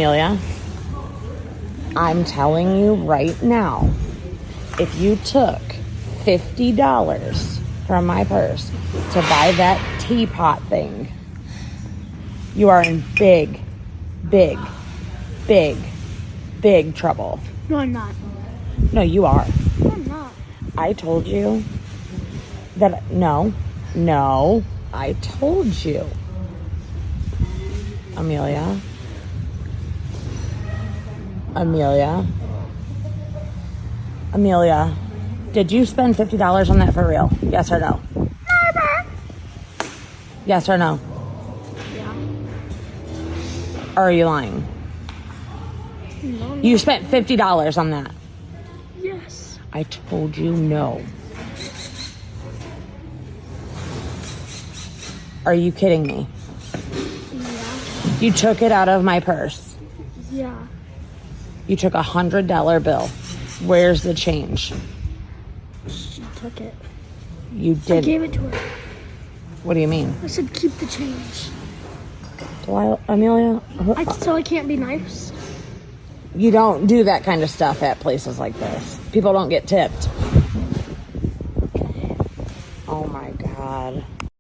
Amelia, I'm telling you right now, if you took $50 from my purse to buy that teapot thing, you are in big, big, big, big trouble. No, I'm not. No, you are. No, I'm not. I told you that, no, I told you. Amelia, did you spend $50 on that for real? Yes or no? Yes or no? Yeah. Or are you lying? No, You spent $50 on that. Yes. I told you no. Are you kidding me? Yeah. You took it out of my purse. Yeah. You took a $100 bill. Where's the change? She took it. You I didn't. gave it to her. What do you mean? I said keep the change. Amelia? So I can't be nice? You don't do that kind of stuff at places like this. People don't get tipped. Oh my God.